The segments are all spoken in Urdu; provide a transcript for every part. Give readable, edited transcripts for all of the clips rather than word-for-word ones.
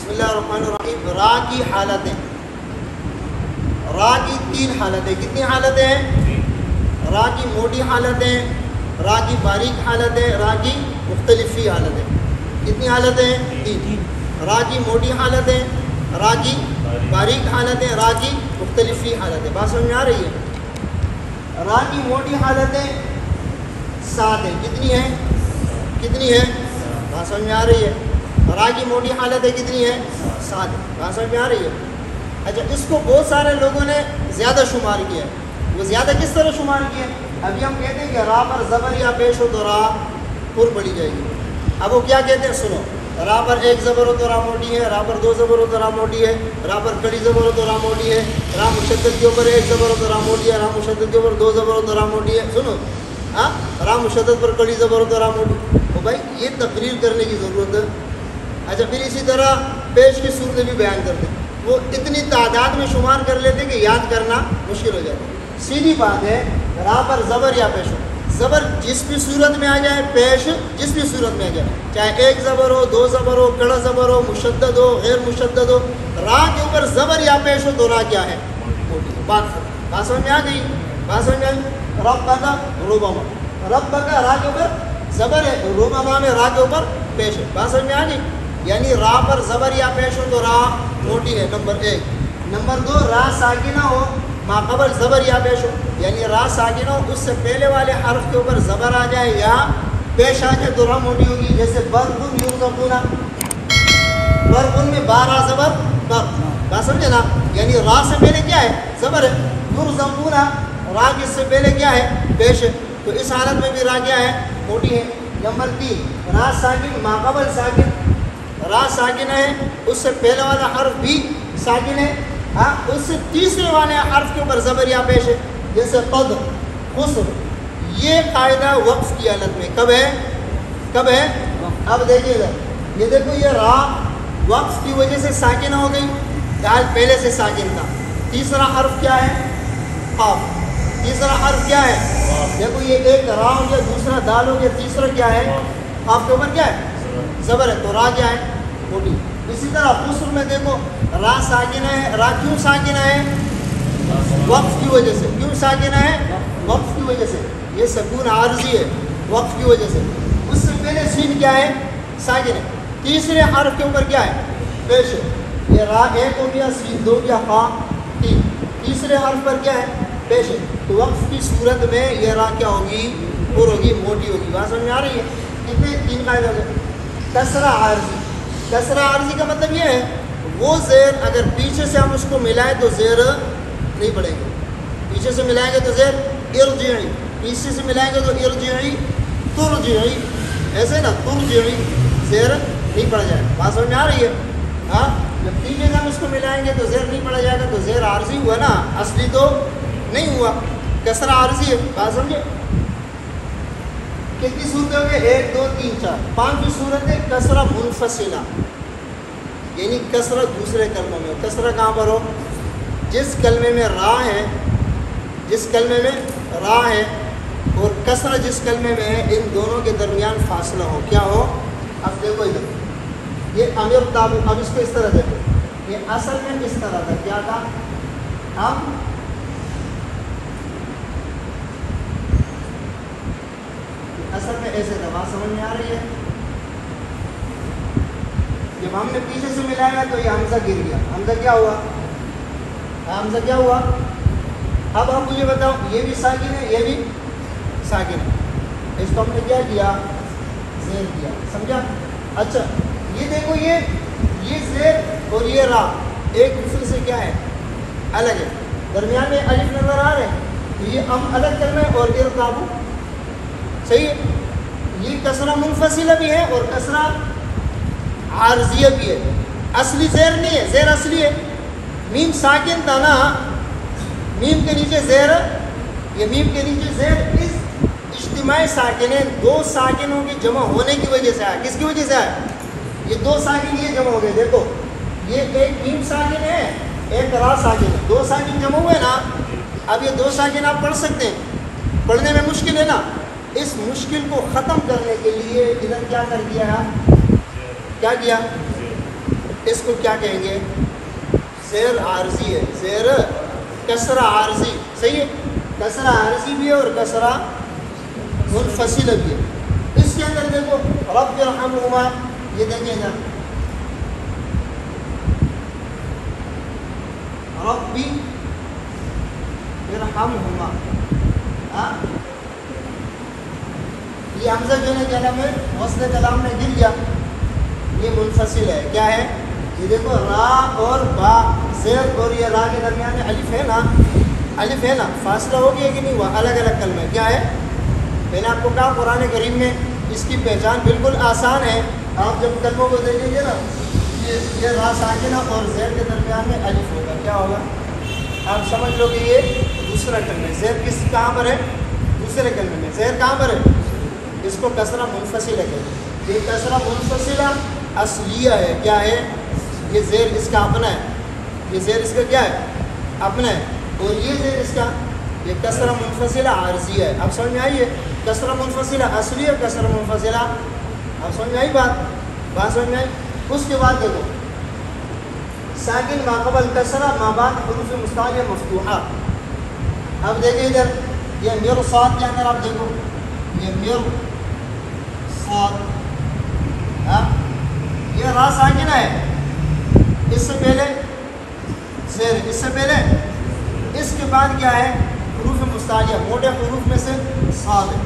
بسم اللہ الرحمن الرحیم. را کی حالتیں, را کی 3 حالتیں. کتنی حالتیں ہیں؟ را کی موٹی حالتیں, را کی باریک حالتیں, را کی مختلف فی حالتیں. کتنی حالتیں ہیں؟ 3. را کی موٹی حالتیں, را کی باریک حالتیں, را کی مختلف فی حالتیں. بات سمجھ میں آ رہی ہے؟ را کی موٹی حالتیں 7 ہیں. کتنی ہیں؟ کتنی ہیں؟ بات سمجھ میں آ رہی ہے؟ را کی موٹی حالتیں کتنی ہیں؟ 7 ہیں. بات سمجھ میں آ رہی ہے؟ اچھا, اس کو بہت سارے لوگوں نے زیادہ شمار کیا ہے. وہ زیادہ کس طرح شمار کیا ہے؟ ابھی ہم کہتے ہیں کہ را پر زبر یا پیش ہو تو را پر پڑی جائے گی. اب وہ کیا کہتے ہیں سنو, را پر 1 زبر ہو تو را موٹی ہے, را پر 2 زبر ہو تو را موٹی ہے, را پر کڑی زبر ہو تو را موٹی ہے, را مشدد کے اوپر 1 زبر ہو تو را موٹی ہے, را مشدد کے اوپر 2 زبر ہو تو را موٹی ہے. سنو, ہاں, را مشدد پر کڑی زبر ہو تو را موٹی. تو بھائی یہ تقریر کرنے کی ضرورت ہے. اچھا, پھر اسی طرح پیش کی صورتیں بھی بیان کرتے. وہ اتنی تعداد میں شمار کر لیتے کہ یاد کرنا مشکل ہو جاتا. سیدھی بات ہے, را پر زبر یا پیش ہو, زبر جس بھی صورت میں آ جائے, پیش جس بھی صورت میں آ جائے, چاہے 1 زبر ہو, 2 زبر ہو, کڑا زبر ہو, مشدد ہو, غیر مشدد ہو, را کے اوپر زبر یا پیش ہو تو را کیا ہے؟ موٹی. بات سمجھ میں آ گئی؟ بات سمجھ میں آئی؟ رب کا ربما, رب کا را کے اوپر زبر ہے, ربما میں را کے اوپر پیش ہے. بات سمجھ میں آ گئی؟ یعنی را پر زبر یا پیش ہو تو را موٹی ہے, نمبر 1. نمبر 2, را ساکنہ ہو, ماقبل زبر یا پیش ہو, یعنی را ساکنہ ہو, اس سے پہلے والے حرف کے اوپر زبر آ جائے یا پیش آ جائے تو را موٹی ہوگی. جیسے برقن یرزقون, برقن میں 12 زبر برق. بات سمجھے نا؟ یعنی را سے پہلے کیا ہے؟ زبر ہے. یرزقون, را کے سے پہلے کیا ہے؟ پیش ہے. تو اس حالت میں بھی را کیا ہے؟ موٹی ہے. نمبر 3, را ساکن ماقبل ساکن, را ساکن ہے, اس سے پہلے والا حرف بھی ساکن ہے, ہاں, اس سے تیسرے والے حرف کے اوپر زبر یا پیش ہے. جیسے قد, خسر. یہ قاعدہ وقف کی حالت میں کب ہے؟ کب ہے؟ اب دیکھیے گا, یہ دیکھو, یہ را وقف کی وجہ سے ساکن ہو گئی, دال پہلے سے ساکن تھا. تیسرا حرف کیا ہے؟ قاف. تیسرا حرف کیا ہے؟ دیکھو, یہ ایک را ہو گیا, دوسرا دال ہو گیا, تیسرا کیا ہے؟ قاف کے اوپر کیا ہے؟ زبر ہے, تو را کیا ہے؟ موٹی. اسی طرح خسر میں دیکھو, را ساکنہ ہے. را کیوں ساکنہ ہے؟ وقف کی وجہ سے. کیوں ساکنہ ہے؟ وقف کی وجہ سے. یہ سکون عارضی ہے وقف کی وجہ سے. اس سے پہلے سین کیا ہے؟ ساکن ہے. تیسرے حرف کے اوپر کیا ہے؟ پیش ہے. یہ را 1 ہو گیا, سین 2 گیا, خا 3. تیسرے حرف پر کیا ہے؟ پیش ہے. تو وقف کی صورت میں یہ را کیا ہوگی؟ پر ہوگی, موٹی ہوگی. بات سمجھ میں آ رہی ہے؟ کتنے 3 قاعدے ہو گئے. کسرہ عارضی. کسرہ عارضی کا مطلب یہ ہے, وہ زیر اگر پیچھے سے ہم اس کو ملائیں تو زیر نہیں پڑے گا. پیچھے سے ملائیں گے تو زیر ارجعی, پیچھے سے ملائیں گے تو ارجعی ترجعی, ایسے نا, ترجعی, زیر نہیں پڑ جائے گا. بات سمجھ میں آ رہی ہے؟ ہاں, جب پیچھے سے ہم اس کو ملائیں گے تو زیر نہیں پڑا جائے گا, تو زیر عارضی ہوا نا, اصلی تو نہیں ہوا. کسرہ عارضی ہے. بات سمجھے؟ کتنی صورتیں ہو گئی؟ 1 2 3 4 5 صورت ہے کسرہ منفصلہ, یعنی کسرہ دوسرے کلموں میں. کسرہ کہاں پر ہو؟ جس کلمے میں را ہے, جس کلمے میں را ہے اور کسرہ جس کلمے میں ہے, ان دونوں کے درمیان فاصلہ ہو. کیا ہو؟ اب دیکھو ادھر, یہ امیر تابو. اب اس کو اس طرح دیکھو, یہ اصل میں اس طرح تھا. کیا تھا؟ ہم اصل میں ایسے تھا. بات سمجھ میں آ رہی ہے؟ جب ہم نے پیچھے سے ملایا تو یہ حمزہ گر گیا. حمزہ کیا ہوا؟ حمزہ کیا ہوا؟ اب آپ مجھے بتاؤ, یہ بھی ساکن ہے, یہ بھی ساکن ہے. اس کو ہم نے کیا کیا؟ زیر کیا. سمجھا؟ اچھا, یہ دیکھو, یہ زیر اور یہ را ایک دوسرے سے کیا ہے؟ الگ ہے. درمیان میں الف نظر آ رہے ہیں, تو یہ ہم الگ کر رہے ہیں. اور ارتابو صحیح ہے. یہ کسرہ منفصلہ بھی ہے اور کسرہ عارضیہ بھی ہے. اصلی زیر نہیں ہے, زیر اصلی ہے. میم ساکن تھا نا, میم کے نیچے زیر, یہ میم کے نیچے زیر اس اجتماعی ساکن ہے. 2 ساکنوں کے جمع ہونے کی وجہ سے آیا. کس کی وجہ سے آیا؟ یہ 2 ساکن یہ جمع ہو گئے. دیکھو, یہ ایک میم ساکن ہے, ایک را ساکن ہے. 2 ساکن جمع ہوئے نا. اب یہ 2 ساکن آپ پڑھ سکتے ہیں, پڑھنے میں مشکل ہے نا. اس مشکل کو ختم کرنے کے لیے ادھر کیا کر دیا ہے؟ کیا کیا؟ اس کو کیا کہیں گے؟ زیر عارضی ہے، زیر کسرہ عارضی، صحیح ہے، کسرہ عارضی بھی ہے اور کسرہ منفصل بھی ہے۔ اس کے اندر دیکھو رب ارحمہما، یہ دیکھیں ادھر رب ارحمہما، یہ حمزہ جو ہے کلام میں وصل کلام میں گر گیا، یہ منفصل ہے، کیا ہے؟ یہ دیکھو را اور با، زیر اور یہ را کے درمیان میں الف ہے نا، الف ہے نا، فاصلہ ہو گیا کہ نہیں ہوا؟ الگ الگ کلمہ ہے، کیا ہے؟ میں نے آپ کو کہا قرآن کریم میں اس کی پہچان بالکل آسان ہے۔ آپ جب کلموں کو دیکھیں گے نا، یہ را ساکنہ اور زیر کے درمیان میں الف ہوگا، کیا ہوگا؟ آپ سمجھ لو کہ یہ دوسرا کلمہ ہے۔ زیر کہاں پر ہے؟ دوسرے کلمے میں۔ زیر کہاں پر ہے؟ اس کو کسرہ منفصلہ کہتے ہیں۔ یہ کسرہ منفصلہ اصلیہ ہے، کیا ہے؟ یہ زیر اس کا اپنا ہے، یہ زیر اس کا کیا ہے؟ اپنا ہے، اور یہ زیر اس کا یہ کسرہ منفصلہ عارضیہ ہے۔ اب سمجھ میں آئی ہے؟ کسرہ منفصلہ اصلیہ، کسرہ منفصلہ، اب سمجھ میں آئی بات سمجھ میں آئی؟ اس کے بعد دیکھو ساکن ما قبل کسرہ ما بعد حروف مستعلیہ مفتوحہ۔ اب دیکھیں ادھر یہ مرصاد کے اندر آپ دیکھو، یہ مرصاد، یہ را ساکنہ ہے، اس سے پہلے زیر، اس سے پہلے، اس کے بعد کیا ہے؟ حروف مستعلیہ، موٹے حروف میں سے صاد ہے۔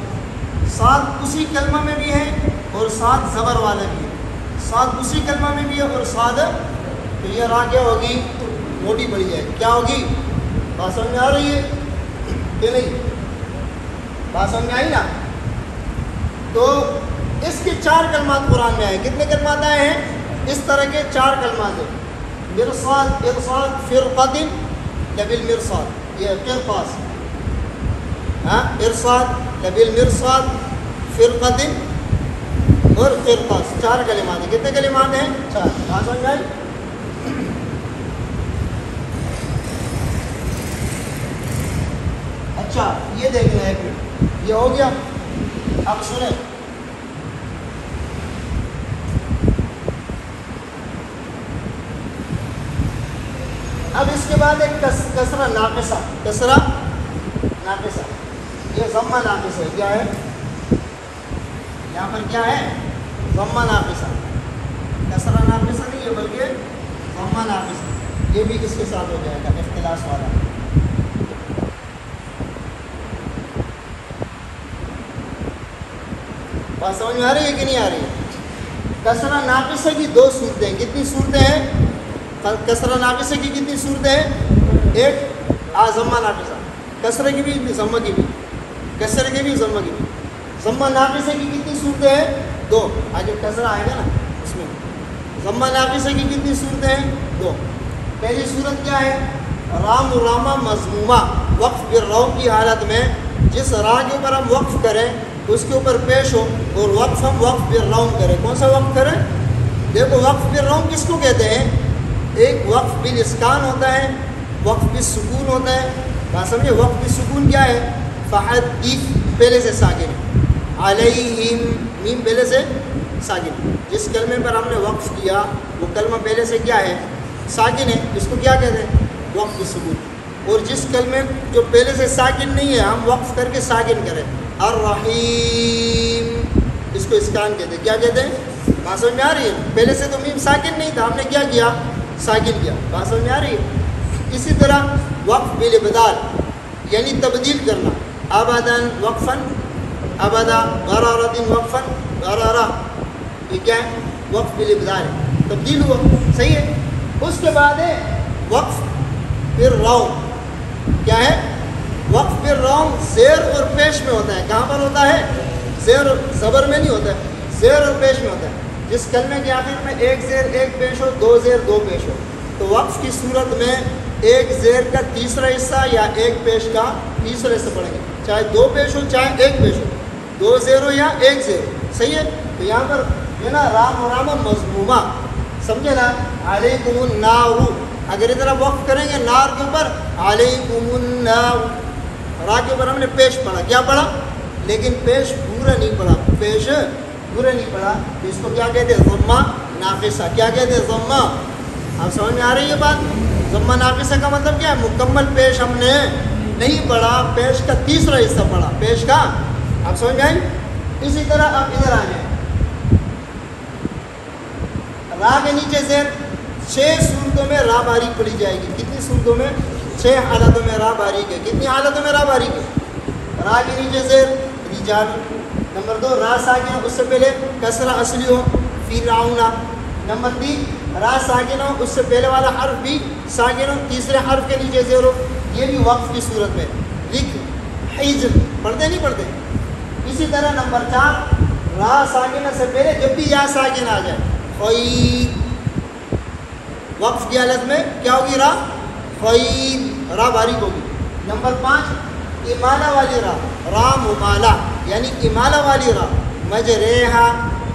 صاد اسی کلمہ میں بھی ہے اور صاد زبر والا بھی ہے، صاد اسی کلمہ میں بھی ہے اور صاد، تو یہ را کیا ہوگی؟ موٹی پڑی جائے، کیا ہوگی؟ بات سمجھ میں آ رہی ہے کہ نہیں؟ بات سمجھ میں آئی نا؟ تو اس کے 4 کلمات قرآن میں آئے، کتنے کلمات آئے ہیں؟ اس طرح کے 4 کلمات ہیں، مرصاد، ارصاد، فرقۃ لبالمرصاد، یہ قرطاس، ارصاد لبالمرصاد، فرقۃ اور قرطاس، 4 کلمات ہیں۔ کتنے کلمات ہیں؟ 4۔ بات سمجھ آئی؟ اچھا یہ دیکھنا ہے ایک منٹ، یہ ہو گیا۔ اب سنیں، اب اس کے بعد ایک کسرہ ناقصہ، کسرہ ناقصہ، یہ ضمہ ناقص ہے، کیا ہے؟ یہاں پر کیا ہے؟ ضمہ ناقصہ، کسرہ ناقصہ نہیں ہے بلکہ ضمہ ناقصہ، یہ بھی اس کے ساتھ ہو جائے گا، اختلاس والا۔ بات سمجھ میں آ رہی ہے کہ نہیں آ رہی ہے؟ کسرہ ناقصہ کی 2 صورتیں ہیں، کتنی صورتیں ہیں؟ کسرہ ناقصہ کی کتنی صورتیں ہیں؟ ایک ضمہ ناقصہ، کسرہ کی بھی ضمہ کی بھی، کسرہ کی بھی ضمہ کی بھی۔ ضمہ ناقصہ کی کتنی صورتیں ہیں؟ 2۔ آگے کسرہ آئے گا نا اس میں۔ ضمہ ناقصہ کی کتنی صورتیں ہیں؟ 2۔ پہلی صورت کیا ہے؟ رام رامہ مضمومہ، وقف بالروم کی حالت میں جس را کے اوپر ہم وقف کریں اس کے اوپر پیش ہو، اور وقف ہم وقف بالروم کریں۔ کون سا وقف کریں؟ دیکھو وقف بالروم کس کو کہتے ہیں؟ ایک وقف بالاسکان ہوتا ہے، وقف بالسکون ہوتا ہے۔ بات سمجھے؟ وقف بالسکون کیا ہے؟ فحدث پہلے سے ساکن، علیہم میم پہلے سے ساکن، جس کلمے پر ہم نے وقف کیا وہ کلمہ پہلے سے کیا ہے؟ ساکن ہے، اس کو کیا کہتے ہیں؟ وقف بالسکون۔ اور جس کلمے جو پہلے سے ساکن نہیں ہے ہم وقف کر کے ساکن کریں، الرحیم، اس کو اسکان کہتے ہیں، کیا کہتے ہیں؟ بات سمجھ میں آ رہی ہے؟ پہلے سے تو میم ساکن نہیں تھا، ہم نے کیا کیا؟ ساکن کیا۔ بات سمجھ میں آ رہی ہے؟ اسی طرح وقف بالابدال یعنی تبدیل کرنا، ابداً وقفاً، ابدا، غرارۃ وقفاً، غرارہ، یہ کیا ہے؟ وقف بالابدال ہے، تبدیل ہوا، صحیح ہے۔ اس کے بعد ہے وقف بالروم، کیا ہے؟ وقف بالروم زیر اور پیش میں ہوتا ہے۔ کہاں پر ہوتا ہے؟ زیر اور زبر میں نہیں ہوتا ہے، زیر اور پیش میں ہوتا ہے۔ جس کلمے کے آخر میں 1 زیر 1 پیش ہو، 2 زیر 2 پیش ہو، تو وقف کی صورت میں 1 زیر کا تیسرا حصہ یا 1 پیش کا تیسرا حصہ پڑھیں گے، چاہے 2 پیش ہو چاہے 1 پیش ہو، 2 زیر ہو یا 1 زیر ہو، صحیح ہے۔ تو یہاں پر جو ہے نا رام و رامہ مضمومہ، سمجھے نا؟ علیکم النار، اگر ادھر آپ وقف کریں گے نار کے اوپر، علیکم النار، را کے اوپر ہم نے پیش پڑھا، کیا پڑھا؟ لیکن پیش پورا نہیں پڑھا، پیش پورا نہیں پڑھا، تو اس کو کیا کہتے ہیں؟ ضمہ ناقصہ، کیا کہتے ہیں؟ ضمہ آپ سمجھ میں آ رہی ہے بات؟ ضمہ ناقصہ کا مطلب کیا ہے؟ مکمل پیش ہم نے نہیں پڑھا، پیش کا تیسرا حصہ پڑھا، پیش کا، آپ سمجھ میں آئی؟ اسی طرح آپ ادھر آ جائیں، را کے نیچے زیر 6 صورتوں میں را باریک پڑھی جائے گی. کتنی صورتوں میں؟ 6 حالتوں میں را باریک ہے. کتنی حالتوں میں را باریک ہے؟ را کے نیچے زیر رجال. نمبر 2 را ساکن، اس سے پہلے کسرہ اصلی ہو، فرعون. نمبر 3 را ساکن ہو، اس سے پہلے والا حرف بھی ساکن ہو، تیسرے حرف کے نیچے زیر ہو، یہ بھی وقف کی صورت میں. لکھ حجر پڑھتے نہیں پڑھتے؟ اسی طرح نمبر 4 را ساکن سے پہلے جب بھی یا ساکن آ جائے، خیر، وقف کی حالت میں کیا ہوگی؟ را، خیر، را باریک ہوگی. نمبر 5 امالہ والی را، را ممالہ یعنی امالہ والی را، مجریہا،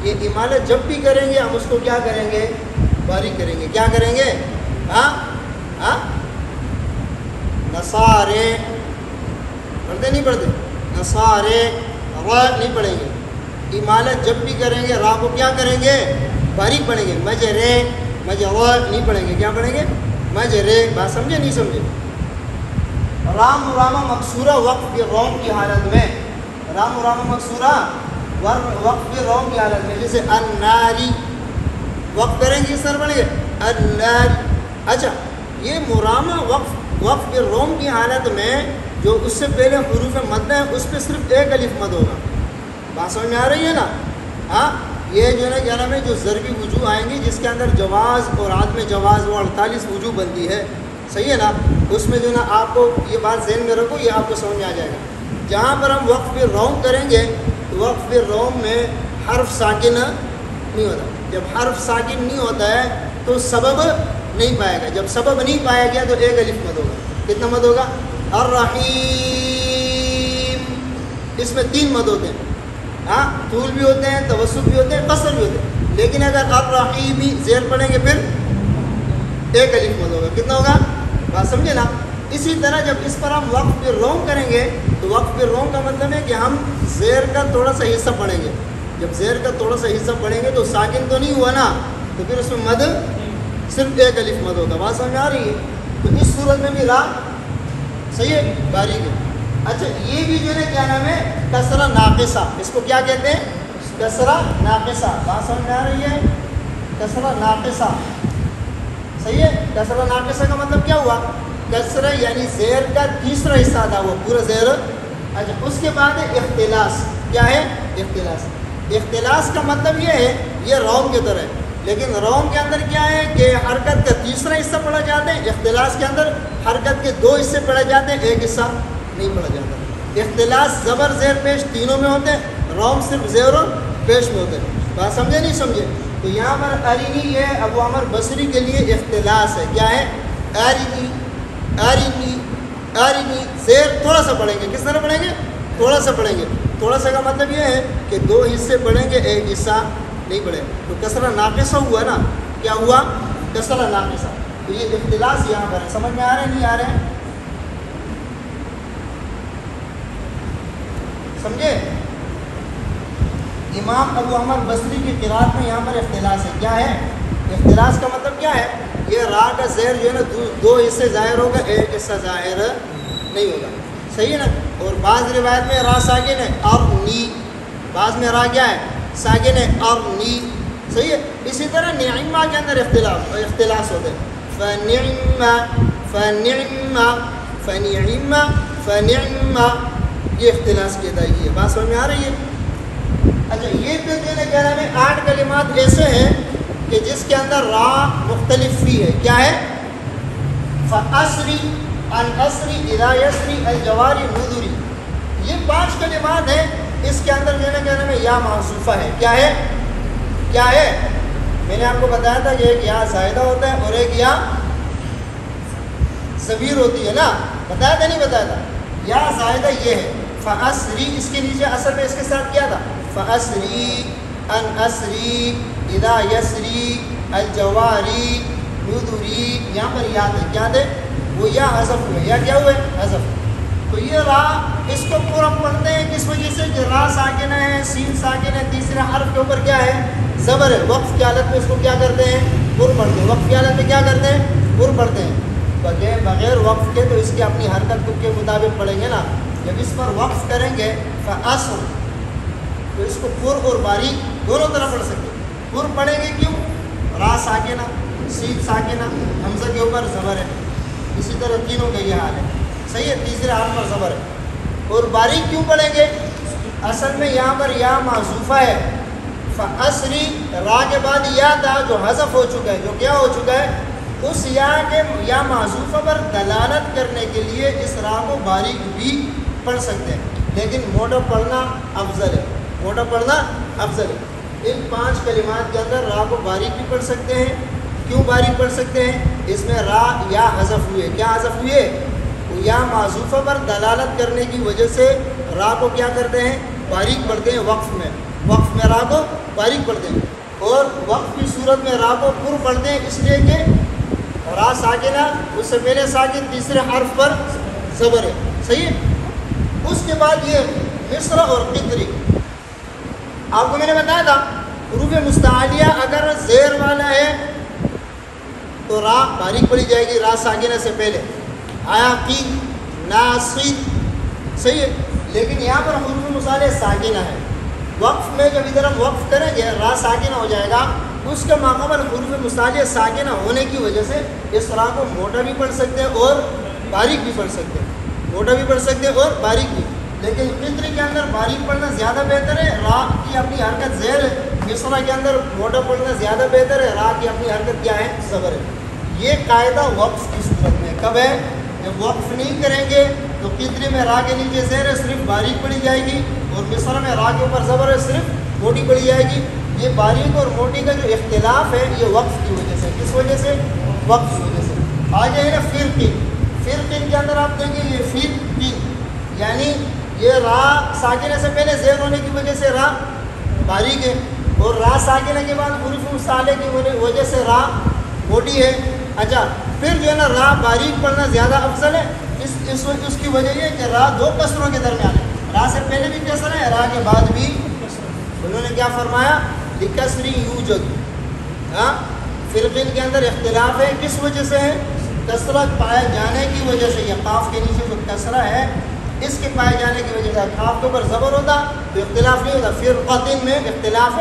یہ امالہ جب بھی کریں گے ہم اس کو کیا کریں گے؟ باریک کریں گے. کیا کریں گے؟ نصارے پڑھتے نہیں پڑھتے؟ نصارے، را نہیں پڑھیں گے. امالہ جب بھی کریں گے را کو کیا کریں گے؟ باریک پڑھیں گے. مجرے، مجرا نہیں پڑھیں گے. کیا پڑھیں گے؟ مجرے. بات سمجھے نہیں سمجھے؟ رام رامہ مقصورہ وقف روم کی حالت میں، رام رامہ مقصورہ وقف روم کی حالت میں، جیسے الناری وقف کریں گے، اس طرح پڑھیں گے النار. اچھا، یہ مرامہ وقف روم کی حالت میں جو اس سے پہلے حروف مد ہے اس پہ صرف ایک الف مد ہوگا. بات سمجھ میں آ رہی ہے نا؟ ہاں، یہ جو ہے نا کیا نام ہے، جو ضربی وجوہ آئیں گی جس کے اندر جواز اور عدم جواز وہ 48 وجوہ بنتی ہے، صحیح ہے نا؟ اس میں جو ہے نا آپ کو یہ بات ذہن میں رکھو، یہ آپ کو سمجھ میں آ جائے گا. جہاں پر ہم وقف روم کریں گے تو وقف روم میں حرف ساکن نہیں ہوتا. جب حرف ساکن نہیں ہوتا ہے تو سبب نہیں پائے گا. جب سبب نہیں پایا گیا تو ایک الف مد ہوگا. کتنا مد ہوگا؟ الرحیم، اس میں 3 مد ہوتے ہیں. ہاں، طول بھی ہوتے ہیں، توسط بھی ہوتے ہیں، قصر بھی ہوتے ہیں. لیکن اگر الرحیمی زیر پڑھیں گے پھر ایک الف مد ہوگا. کتنا ہوگا؟ بات سمجھے نا؟ اسی طرح جب اس پر ہم وقف پہ روم کریں گے تو وقف پہ روم کا مطلب ہے کہ ہم زیر کا تھوڑا سا حصہ پڑھیں گے. جب زیر کا تھوڑا سا حصہ پڑھیں گے تو ساکن تو نہیں ہوا نا، تو پھر اس میں مد صرف ایک الف مد ہوگا. بات سمجھ آ رہی ہے؟ تو اس صورت میں بھی را صحیح ہے، باریک ہے. اچھا، یہ بھی جو ہے کیا نام ہے؟ کسرہ ناقصہ. اس کو کیا کہتے ہیں؟ کسرہ ناقصہ. بات سمجھ میں آ رہی ہے؟ کسرہ ناقصہ، صحیح ہے. کسرہ ناقصہ کا مطلب کیا ہوا؟ کسرہ یعنی زیر کا تیسرا حصہ تھا وہ پورا زیر. اچھا، اس کے بعد ہے اختلاس. کیا ہے؟ اختلاس. اختلاس کا مطلب یہ ہے، یہ روم کی طرح ہے، لیکن روم کے اندر کیا ہے کہ حرکت کا تیسرا حصہ پڑھا جاتا ہے. اختلاس کے اندر حرکت کے 2 حصے پڑھے جاتے ہیں، ایک حصہ نہیں پڑھا جاتا. اختلاس زبر زیر پیش تینوں میں ہوتے ہیں، روم صرف زیر اور پیش میں ہوتے ہیں. بات سمجھے نہیں سمجھے؟ تو یہاں پر ارینی یہ ابو عمر بصری کے لیے اختلاس ہے. کیا ہے؟ ارینی، ارینی، ارینی. زیر تھوڑا سا پڑھیں گے. کس طرح پڑھیں گے؟ تھوڑا سا پڑھیں گے. تھوڑا سا کا مطلب یہ ہے کہ 2 حصے پڑھیں گے، ایک حصہ نہیں پڑھے. تو کسرہ ناقصہ ہوا نا. کیا ہوا؟ کسرہ ناقصہ. تو یہ اختلاس یہاں پر ہے. سمجھ میں آ رہے ہیں نہیں آ رہے ہیں؟ سمجھے؟ امام ابو عمر بصری کی قرات میں یہاں پر اختلاس ہے. کیا ہے اختلاس کا مطلب؟ کیا ہے؟ یہ را کا زیر جو ہے نا 2 حصے ظاہر ہوگا، ایک حصہ ظاہر نہیں ہوگا. صحیح ہے نا؟ اور بعض روایت میں را ساکن ہے اور نی، بعض میں را کیا ہے؟ ساکن ہے اور نی. صحیح ہے. اسی طرح نعمہ کے اندر اختلاس ہوتے ہیں. فنعمہ، فنعمہ، فنعمہ، فنعمہ، یہ اختلاس کی ادائیگی ہے. بات سمجھ میں آ رہی ہے؟ اچھا، یہ پھر جو ہے کہہ رہے ہیں 8 کلمات ایسے ہیں کہ جس کے اندر را مختلف فی ہے. کیا ہے؟ فاسری، الاسری، اذا یسری، الجواری، نذری. یہ 5 کلمات ہیں. اس کے اندر جو ہے کہہ رہے ہیں یا معصوفہ ہے. کیا ہے؟ کیا ہے؟ میں نے آپ کو بتایا تھا کہ ایک یا زائدہ ہوتا ہے اور ایک یا ضمیر ہوتی ہے نا. بتایا تھا نہیں بتایا تھا؟ یا زائدہ یہ ہے فاسری، اس کے نیچے اصل میں اس کے ساتھ کیا تھا؟ فاسری، ان اسری، اذا یسری، الجواری، نذری. یہاں پر یا تھے. کیا تھے؟ وہ یا حذف ہوئے. یا کیا ہوئے؟ حذف. تو یہ را اس کو پورا پڑھتے ہیں کس وجہ سے کہ را ساکن ہے، سین ساکن ہے، تیسرے حرف کے اوپر کیا ہے؟ زبر ہے. وقف کی حالت میں اس کو کیا کرتے ہیں؟ پر پڑھتے ہیں. وقف کی حالت میں کیا کرتے ہیں؟ پر پڑھتے ہیں. بغیر وقف کے تو اس کی اپنی حرکت کے مطابق پڑھیں گے نا. جب اس پر وقف کریں گے فَأَصْرُ تو اس کو پر اور باریک دونوں طرح پڑھ سکتے ہیں. پر پڑھیں گے کیوں؟ را ساکنہ، سین ساکنہ، حمزہ کے اوپر زبر ہے. اسی طرح تینوں کا یہ حال ہے. صحیح ہے، تیسرے حال پر زبر ہے. اور باریک کیوں پڑھیں گے؟ اصل میں یہاں پر یا معذوفہ ہے. فَأَصْرِ را کے بعد یا تھا جو حذف ہو چکا ہے، جو کیا ہو چکا ہے، اس یا کے یا معذوفہ پر دلالت کرنے کے لیے اس را کو باریک بھی پڑھ سکتے ہیں. لیکن موٹا پڑھنا افضل ہے. موٹا پڑھنا افضل ہے. ان 5 کلمات کے اندر را کو باریک بھی پڑھ سکتے ہیں. کیوں باریک پڑھ سکتے ہیں؟ اس میں را یا حذف ہوئے. کیا حذف ہوئے؟ یا معذوفہ پر دلالت کرنے کی وجہ سے را کو کیا کرتے ہیں؟ باریک پڑھتے ہیں. وقف میں را کو باریک پڑھتے ہیں. اور وقف کی صورت میں را کو پر پڑھتے ہیں اس لیے کہ را ساکنہ، اس سے پہلے ساکن، تیسرے حرف پر زبر ہے. صحیح ہے. اس کے بعد یہ مصر اور قطری. آپ کو میں نے بتایا تھا حروف مستعلیہ اگر زیر والا ہے تو را باریک پڑھی جائے گی را ساکنہ سے پہلے. عاقد، ناصد. صحیح ہے. لیکن یہاں پر حروف مستعلیہ ساکنہ ہے. وقف میں جب ادھر ہم وقف کریں گے را ساکنہ ہو جائے گا. اس کے ماقبل حروف مستعلیہ ساکنہ ہونے کی وجہ سے اس را کو موٹا بھی پڑھ سکتے ہیں اور باریک بھی پڑھ سکتے ہیں. موٹا بھی پڑھ سکتے ہیں اور باریک بھی. لیکن قطری کے اندر باریک پڑھنا زیادہ بہتر ہے. را کی اپنی حرکت زیر ہے. مصرع کے اندر موٹا پڑھنا زیادہ بہتر ہے. را کی اپنی حرکت کیا ہے؟ زبر ہے. یہ قاعدہ وقف کی صورت میں کب ہے؟ جب وقف نہیں کریں گے تو قطری میں را کے نیچے زیر ہے، صرف باریک پڑھی جائے گی. اور مصرع میں را کے اوپر زبر ہے، صرف موٹی پڑھی جائے گی. یہ باریک اور موٹی کا جو اختلاف ہے یہ وقف کی وجہ سے. کس وجہ سے؟ وقف کی وجہ سے. آ جائے نا فرقین. فرقین کے اندر آپ دیکھیں یہ فرقین یعنی یہ را ساکنہ سے پہلے زیر ہونے کی وجہ سے را باریک ہے اور را ساکنہ کے بعد حروف مستعلیہ کی وجہ سے را موٹی ہے. اچھا پھر جو ہے نا را باریک پڑھنا زیادہ افضل ہے. اس کی وجہ یہ کہ را 2 کسروں کے درمیان ہے. را سے پہلے بھی کسر ہے، را کے بعد بھی. انہوں نے کیا فرمایا؟ لکسری یوجد. ہاں فرقین کے اندر اختلاف ہے. کس وجہ سے ہے؟ کسرت پائے جانے کی وجہ سے. یہ قاف کے نیچے جو کسرہ ہے اس کے پائے جانے کی وجہ سے. قاف کے اوپر زبر ہوتا تو اختلاف نہیں ہوتا. فرقتین میں اختلاف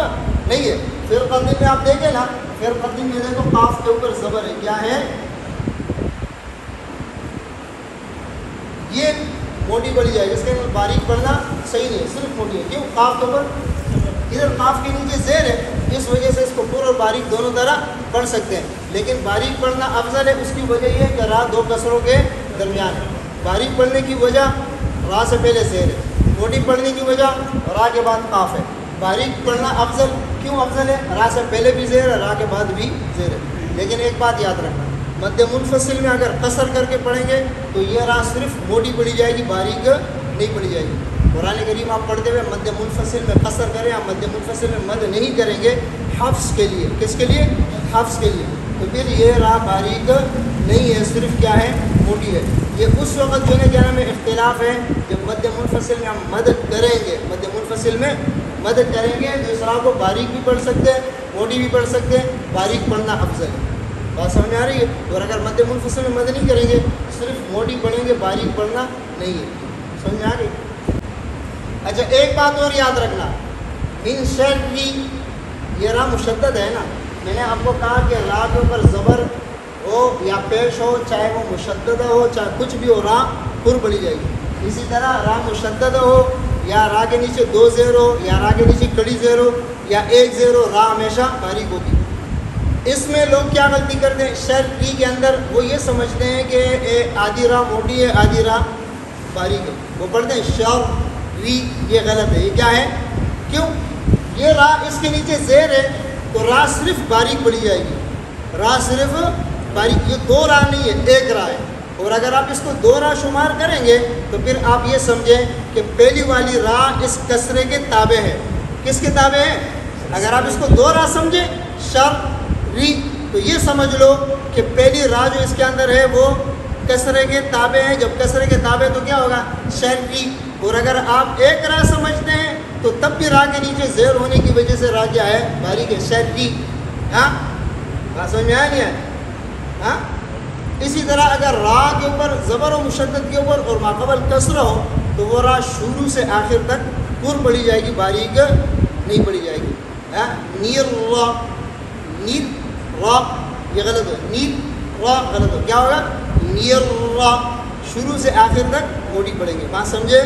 نہیں ہے. فرقتین میں آپ دیکھیں نا، فرقتین میں دیکھو قاف کے اوپر زبر ہے. کیا ہے؟ یہ موٹی پڑھی جائے. اس کے اندر باریک پڑھنا صحیح نہیں ہے، صرف موٹی ہے. کیوں؟ قاف کے اوپر ادھر قاف کے نیچے زیر ہے، اس وجہ سے اس کو پر اور باریک دونوں طرح پڑھ سکتے ہیں. لیکن باریک پڑھنا افضل ہے. اس کی وجہ یہ ہے کہ را 2 کسروں کے درمیان ہے. باریک پڑھنے کی وجہ را سے پہلے زیر ہے، موٹی پڑھنے کی وجہ را کے بعد قاف ہے. باریک پڑھنا افضل. کیوں افضل ہے؟ را سے پہلے بھی زیر ہے، را کے بعد بھی زیر ہے. لیکن ایک بات یاد رکھنا، مد منفصل میں اگر قصر کر کے پڑھیں گے تو یہ را صرف موٹی پڑھی جائے گی، باریک نہیں پڑھی جائے گی. قرآن کریم آپ پڑھتے ہوئے مد منفصل میں قصر کریں، آپ مد منفصل میں مد نہیں کریں گے حفظ کے لیے. کس کے لیے؟ حفظ کے لیے. تو پھر یہ را باریک نہیں ہے، صرف کیا ہے؟ موٹی ہے. یہ اس وقت جو ہے کیا نام ہے اختلاف ہے جب مد منفصل میں ہم مد کریں گے. مد منفصل میں مد کریں گے تو اس را کو باریک بھی پڑھ سکتے ہیں، موٹی بھی پڑھ سکتے ہیں. باریک پڑھنا افضل ہے. بات سمجھ میں آ رہی ہے؟ اور اگر مد منفصل میں مد نہیں کریں گے، صرف موٹی پڑھیں گے، باریک پڑھنا نہیں ہے. سمجھ میں آ رہی؟ اچھا ایک بات اور یاد رکھنا، من شرری یہ را مشدد ہے نا. میں نے آپ کو کہا کہ را کے اوپر زبر ہو یا پیش ہو، چاہے وہ مشدد ہو چاہے کچھ بھی ہو، را پر پڑھی جائے گی. اسی طرح را مشدد ہو یا را کے نیچے 2 زیر ہو یا را کے نیچے کڑی زیر ہو یا 1 زیر ہو، را ہمیشہ باریک ہوتی. اس میں لوگ کیا غلطی کرتے ہیں شرری کے اندر؟ وہ یہ سمجھتے ہیں کہ آدھی را موٹی ہے آدھی را باریک ہے. وہ پڑھتے ہیں شر ری. یہ غلط ہے. یہ کیا ہے؟ کیوں؟ یہ را اس کے نیچے زیر ہے تو را صرف باریک پڑھی جائے گی. را صرف باریک. یہ 2 را نہیں ہے، 1 را ہے. اور اگر آپ اس کو 2 را شمار کریں گے تو پھر آپ یہ سمجھیں کہ پہلی والی را اس کسرے کے تابع ہے. کس کے تابع ہے؟ اگر آپ اس کو 2 را سمجھیں شر ری تو یہ سمجھ لو کہ پہلی را جو اس کے اندر ہے وہ کسرے کے تابع ہے. جب کسرے کے تابع تو کیا ہوگا؟ شر ری. اور اگر آپ 1 را سمجھتے ہیں تو تب بھی را کے نیچے زیر ہونے کی وجہ سے را کیا ہے؟ باریک ہے. شر ری. ہاں بات سمجھ میں آیا نہیں ہے؟ ہاں اسی طرح اگر را کے اوپر زبر و مشدد کے اوپر اور ماقبل کسرہ ہو تو وہ را شروع سے آخر تک پر پڑھی جائے گی، باریک نہیں پڑھی جائے گی. نیر را، نیر را یہ غلط ہو، نیر را غلط ہو. کیا ہوگا؟ نیر را، شروع سے آخر تک موٹی پڑھیں گے. بات سمجھے؟